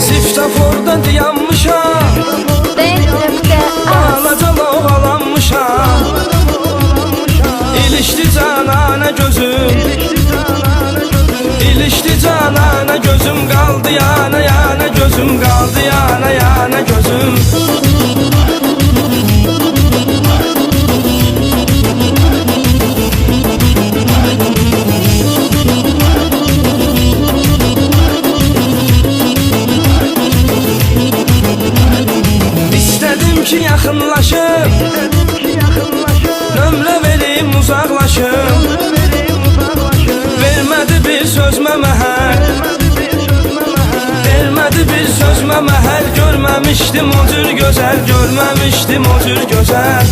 Siftaforda dayanmışam, alaca loğalanmışam. İlişdi canana gözüm, İlişdi canana gözüm, qaldı yana yana gözüm, qaldı yana yana gözüm. İstədim ki yaxınlaşım, nömrə verim uzaqlaşım. Vermədi bir sözmə məhəl, vermədi bir sözmə məhəl. Görməmişdim o cür gözəl, görməmişdim o cür gözəl.